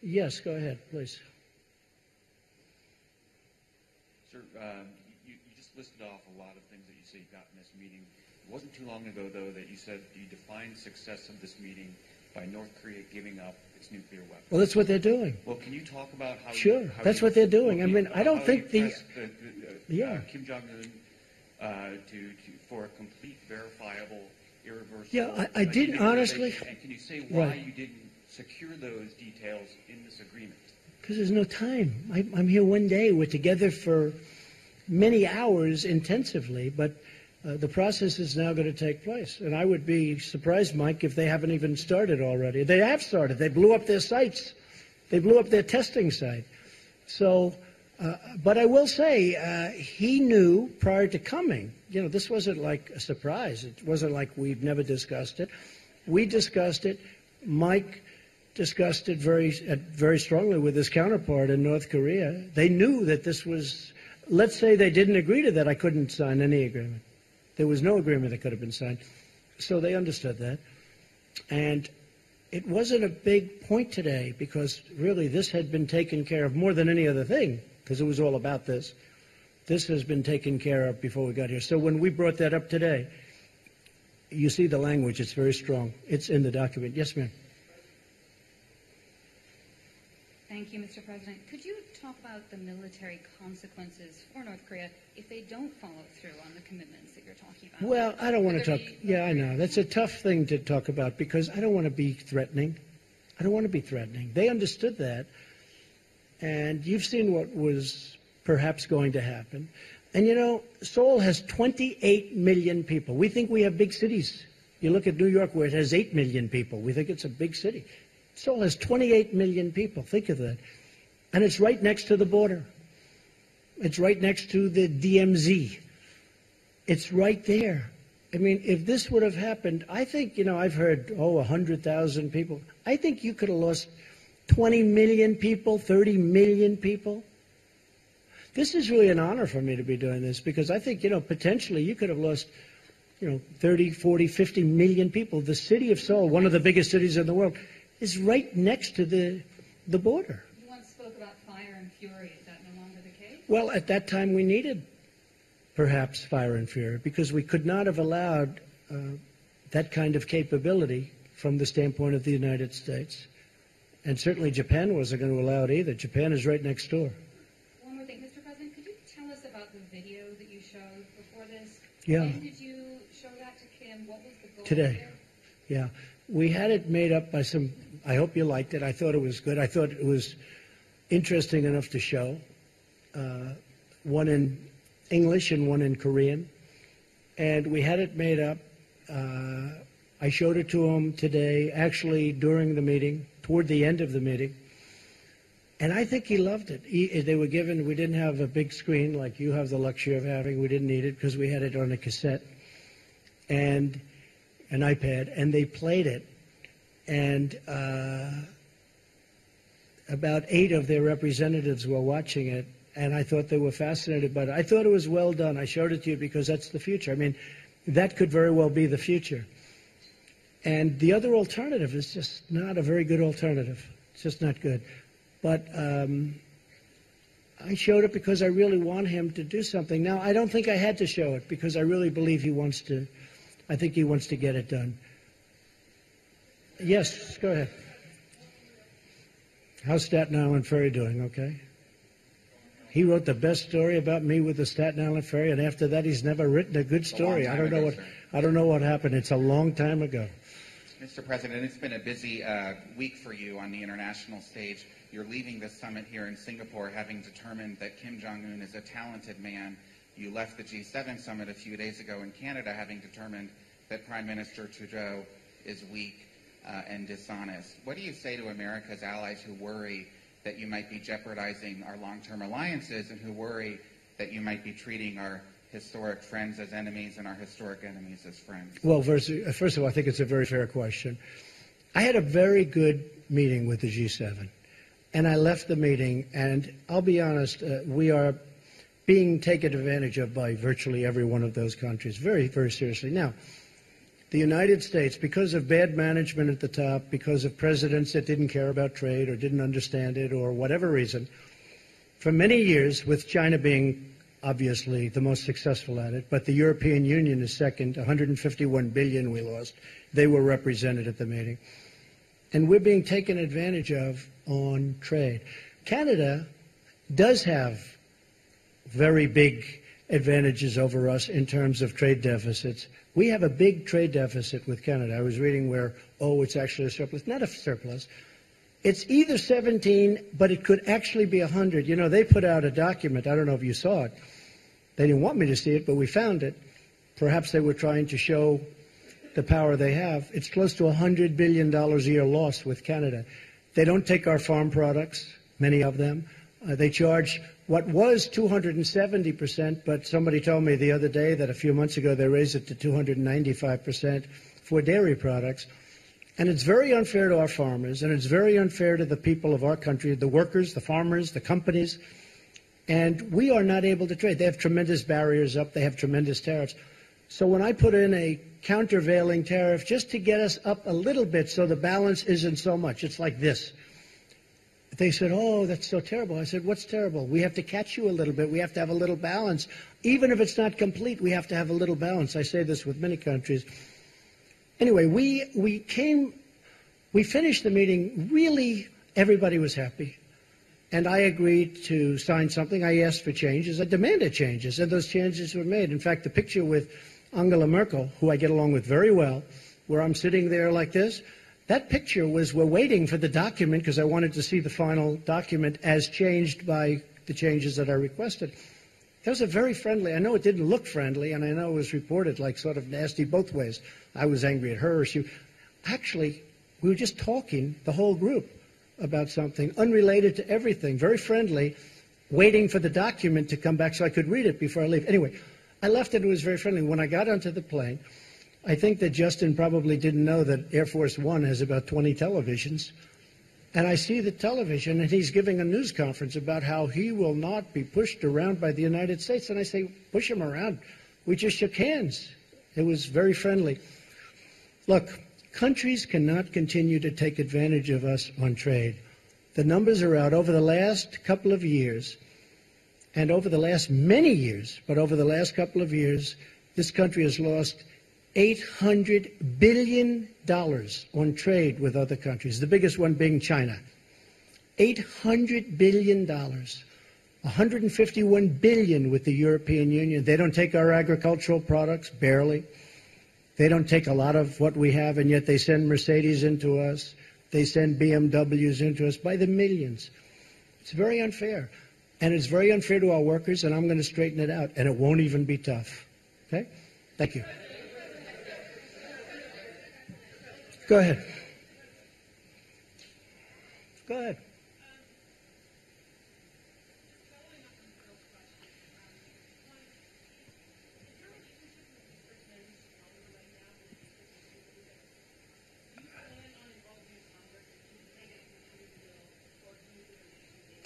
Yes, go ahead, please. Sir, you just listed off a lot of things that you say you got in this meeting. It wasn't too long ago, though, that you said you defined success of this meeting by North Korea giving up its nuclear weapons. Well, that's what they're doing. Well, can you talk about how? Sure, that's what they're doing. I mean, I don't think Kim Jong-un for a complete, verifiable, irreversible. Yeah, I did honestly. And can you say why you didn't secure those details in this agreement? Because there's no time. I'm here one day. We're together for many hours intensively, but the process is now going to take place. And I would be surprised, Mike, if they haven't even started already. They have started. They blew up their sites. They blew up their testing site. So, but I will say, he knew prior to coming, this wasn't like a surprise. It wasn't like we've never discussed it. We discussed it. Mike discussed it very strongly with his counterpart in North Korea. They knew that this was, let's say they didn't agree to that, I couldn't sign any agreement. There was no agreement that could have been signed. So they understood that. And it wasn't a big point today because really this had been taken care of more than any other thing because it was all about this. This has been taken care of before we got here. So when we brought that up today, you see the language. It's very strong. It's in the document. Yes, ma'am. Thank you, Mr. President. Could you talk about the military consequences for North Korea if they don't follow through on the commitments that you're talking about? Well, I don't want to talk. Yeah, I know. That's a tough thing to talk about because I don't want to be threatening. I don't want to be threatening. They understood that. And you've seen what was perhaps going to happen. And, Seoul has 28 million people. We think we have big cities. You look at New York where it has 8 million people. We think it's a big city. Seoul has 28 million people. Think of that. And it's right next to the border. It's right next to the DMZ. It's right there. I mean, if this would have happened, I think, I've heard, 100,000 people. I think you could have lost 20 million people, 30 million people. This is really an honor for me to be doing this because I think, potentially you could have lost, 30, 40, 50 million people. The city of Seoul, one of the biggest cities in the world, is right next to the border. You once spoke about fire and fury. Is that no longer the case? Well, at that time we needed perhaps fire and fury because we could not have allowed that kind of capability from the standpoint of the United States. And certainly Japan wasn't going to allow it either. Japan is right next door. One more thing. Mr. President, could you tell us about the video that you showed before this? Yeah. When did you show that to Kim? What was the goal Today. there? Yeah. We had it made up by some, I hope you liked it. I thought it was good. I thought it was interesting enough to show. One in English and one in Korean. And we had it made up. I showed it to him today, actually during the meeting, toward the end of the meeting. And I think he loved it. They were given, we didn't have a big screen like you have the luxury of having. We didn't need it because we had it on a cassette and an iPad, and they played it. And about 8 of their representatives were watching it, and I thought they were fascinated by it. I thought it was well done. I showed it to you because that's the future. I mean, that could very well be the future. And the other alternative is just not a very good alternative. It's just not good. But I showed it because I really want him to do something. Now, I don't think I had to show it because I really believe he wants to. I think he wants to get it done. Yes, go ahead. How's Staten Island Ferry doing? Okay. He wrote the best story about me with the Staten Island Ferry, and after that, he's never written a good story. I don't know what happened. It's a long time ago. Mr. President, it's been a busy week for you on the international stage. You're leaving this summit here in Singapore having determined that Kim Jong-un is a talented man. You left the G7 summit a few days ago in Canada having determined that Prime Minister Trudeau is weak and dishonest. What do you say to America's allies who worry that you might be jeopardizing our long-term alliances and who worry that you might be treating our historic friends as enemies and our historic enemies as friends? Well, first of all, I think it's a very fair question. I had a very good meeting with the G7, and I left the meeting, and I'll be honest, we are being taken advantage of by virtually every one of those countries, very, very seriously. Now, the United States, because of bad management at the top, because of presidents that didn't care about trade or didn't understand it or whatever reason, for many years, with China being obviously the most successful at it, but the European Union is second, 151 billion we lost. They were represented at the meeting. And we're being taken advantage of on trade. Canada does have very big advantages over us in terms of trade deficits. We have a big trade deficit with Canada. I was reading where, it's actually a surplus. Not a surplus. It's either 17, but it could actually be 100. You know, they put out a document. I don't know if you saw it. They didn't want me to see it, but we found it. Perhaps they were trying to show the power they have. It's close to $100 billion a year loss with Canada. They don't take our farm products, many of them. They charge what was 270%, but somebody told me the other day that a few months ago they raised it to 295% for dairy products. And it's very unfair to our farmers, and it's very unfair to the people of our country, the workers, the farmers, the companies. And we are not able to trade. They have tremendous barriers up. They have tremendous tariffs. So when I put in a countervailing tariff just to get us up a little bit so the balance isn't so much, it's like this. They said, oh, that's so terrible. I said, what's terrible? We have to catch you a little bit. We have to have a little balance. Even if it's not complete, we have to have a little balance. I say this with many countries. Anyway, we finished the meeting. Really, everybody was happy. And I agreed to sign something. I asked for changes. I demanded changes, and those changes were made. In fact, the picture with Angela Merkel, who I get along with very well, where I'm sitting there like this, that picture was, we're waiting for the document because I wanted to see the final document as changed by the changes that I requested. That was a very friendly, I know it didn't look friendly, and I know it was reported like sort of nasty both ways. I was angry at her. Actually, we were just talking, the whole group, about something unrelated to everything, very friendly, waiting for the document to come back so I could read it before I leave. Anyway, I left it. It was very friendly. When I got onto the plane, I think that Justin probably didn't know that Air Force One has about 20 televisions. And I see the television, and he's giving a news conference about how he will not be pushed around by the United States. And I say, push him around. We just shook hands. It was very friendly. Look, countries cannot continue to take advantage of us on trade. The numbers are out. Over the last couple of years, and over the last many years, but over the last couple of years, this country has lost $800 billion on trade with other countries, the biggest one being China. $800 billion. $151 billion with the European Union. They don't take our agricultural products, barely. They don't take a lot of what we have, and yet they send Mercedes into us. They send BMWs into us by the millions. It's very unfair. And it's very unfair to our workers, and I'm going to straighten it out, and it won't even be tough. Okay? Thank you. Go ahead. Go ahead.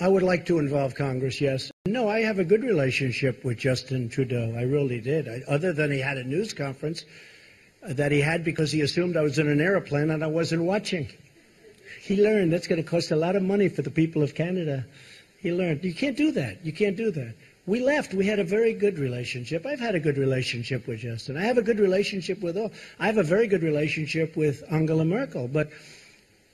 I would like to involve Congress, yes. No, I have a good relationship with Justin Trudeau. I really did. Other than he had a news conference that he had because he assumed I was in an airplane and I wasn't watching. He learned that's going to cost a lot of money for the people of Canada. He learned. You can't do that. You can't do that. We left. We had a very good relationship. I've had a good relationship with Justin. I have a good relationship with all. I have a very good relationship with Angela Merkel. But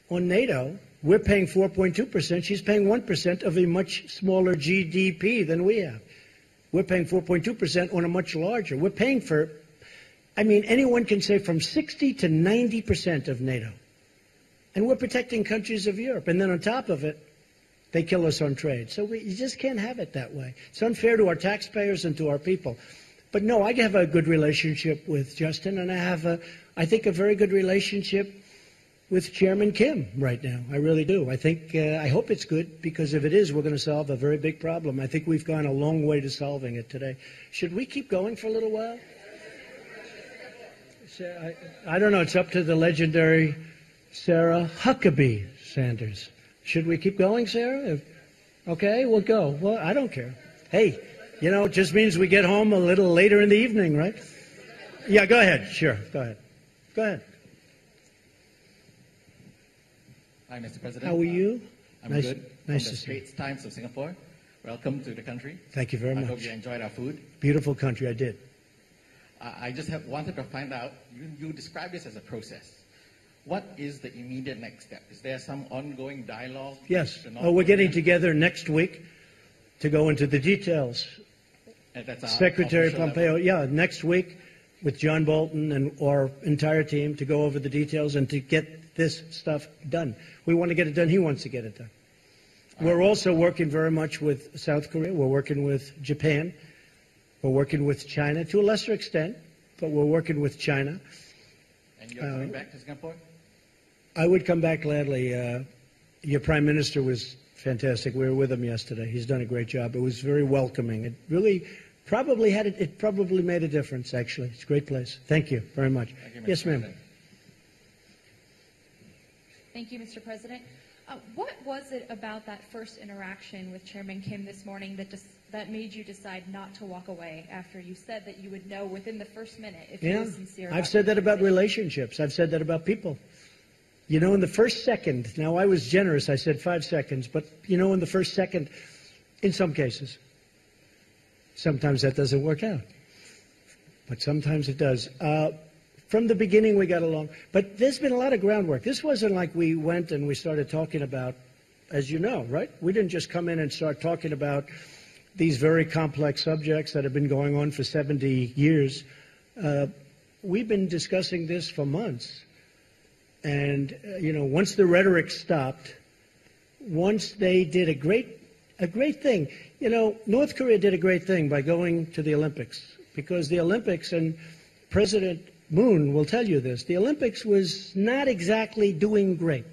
on NATO, we're paying 4.2%. She's paying 1% of a much smaller GDP than we have. We're paying 4.2% on a much larger. We're paying for, anyone can say from 60 to 90% of NATO. And we're protecting countries of Europe. And then on top of it, they kill us on trade. So you just can't have it that way. It's unfair to our taxpayers and to our people. But no, I have a good relationship with Justin, and I have, I think, a very good relationship with Chairman Kim right now. I really do. I hope it's good, because if it is, we're going to solve a very big problem. I think we've gone a long way to solving it today. Should we keep going for a little while? I don't know. It's up to the legendary Sarah Huckabee Sanders. Should we keep going, Sarah? Okay, we'll go. Well, I don't care. Hey, it just means we get home a little later in the evening, right? Yeah, go ahead. Sure, go ahead. Go ahead. Hi, Mr. President. How are you? I'm Nice- good. nice From to the see you. Straits Times of Singapore. Welcome to the country. Thank you very I much. hope you enjoyed our food. Beautiful country, I did. I just wanted to find out, you describe this as a process. What is the immediate next step? Is there some ongoing dialogue? Yes. with the Oh, we're getting North together next week to go into the details. Koreans? That's our Secretary official Pompeo, level. yeah, next week with John Bolton and our entire team to go over the details and to get this stuff done. We want to get it done. He wants to get it done. We're also working very much with South Korea. We're working with Japan. We're working with China to a lesser extent, but we're working with China. And you're coming back to Singapore? I would come back gladly. Your Prime Minister was fantastic. We were with him yesterday. He's done a great job. It was very welcoming. It really probably made a difference, actually. It's a great place. Thank you very much. Thank you, Mr. Yes, ma'am. President. Thank you, Mr. President. What was it about that first interaction with Chairman Kim this morning that made you decide not to walk away after you said that you would know within the first minute if he Yeah, was sincere? I've said that about relationships. I've said that about people. You know, in the first second, now I was generous, I said 5 seconds, but you know, in the first second, in some cases, sometimes that doesn't work out. But sometimes it does. From the beginning, we got along. But there's been a lot of groundwork. This wasn't like we went and we started talking about, as you know, right? We didn't just come in and start talking about these very complex subjects that have been going on for 70 years. We've been discussing this for months. And, you know, once the rhetoric stopped, once they did a great thing. You know, North Korea did a great thing by going to the Olympics, because the Olympics, and President Moon will tell you this, the Olympics was not exactly doing great.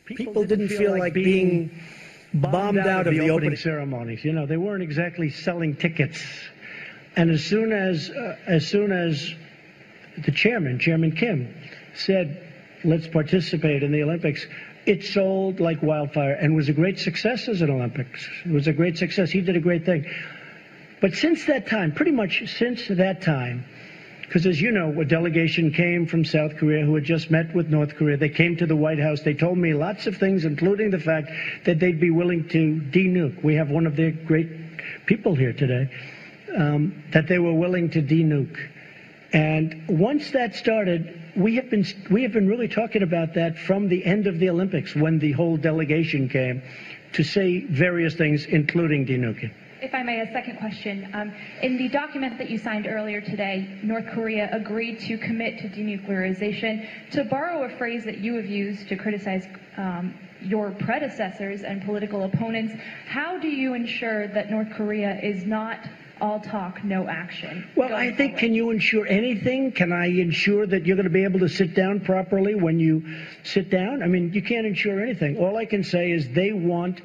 People didn't feel like being bombed out of the opening ceremonies. You know, they weren't exactly selling tickets. And as soon as the Chairman Kim, said, let's participate in the Olympics, it sold like wildfire and was a great success as an Olympics. It was a great success. He did a great thing. But since that time, pretty much since that time, because as you know, a delegation came from South Korea who had just met with North Korea. They came to the White House. They told me lots of things, including the fact that they'd be willing to de-nuke. We have one of their great people here today, that they were willing to de-nuke. And once that started, we have been really talking about that from the end of the Olympics, when the whole delegation came to say various things, including de-nuking. If I may, a second question. In the document that you signed earlier today, North Korea agreed to commit to denuclearization. To borrow a phrase that you have used to criticize your predecessors and political opponents, how do you ensure that North Korea is not all talk, no action? Well, I think, can you ensure anything? Can I ensure that you're going to be able to sit down properly when you sit down? I mean, you can't ensure anything. All I can say is they want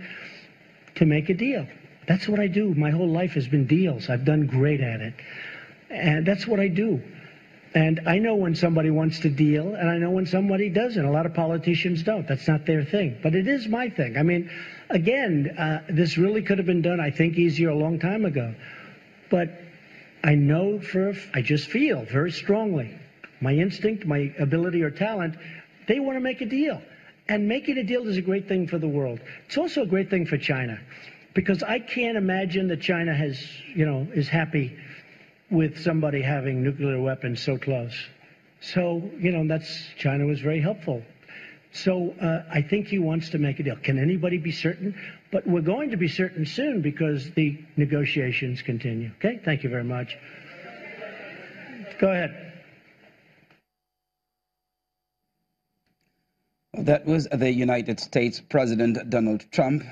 to make a deal. That's what I do. My whole life has been deals. I've done great at it. And that's what I do. And I know when somebody wants to deal, and I know when somebody doesn't. A lot of politicians don't. That's not their thing. But it is my thing. I mean, again, this really could have been done, I think, easier a long time ago. But I know I just feel very strongly, my instinct, my ability or talent, they want to make a deal. And making a deal is a great thing for the world. It's also a great thing for China. Because I can't imagine that China is happy with somebody having nuclear weapons so close. So, China was very helpful. So I think he wants to make a deal. Can anybody be certain? But we're going to be certain soon because the negotiations continue. Okay? Thank you very much. Go ahead. That was the United States President Donald Trump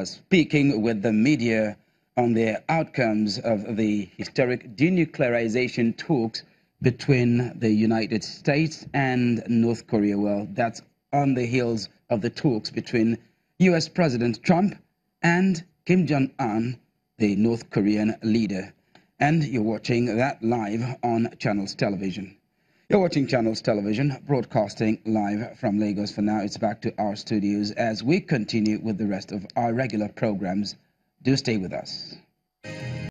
speaking with the media on the outcomes of the historic denuclearization talks between the United States and North Korea. Well, that's on the heels of the talks between U.S. President Trump and Kim Jong-un, the North Korean leader. And you're watching that live on Channels Television. You're watching Channels Television, broadcasting live from Lagos. For now, it's back to our studios as we continue with the rest of our regular programs. Do stay with us.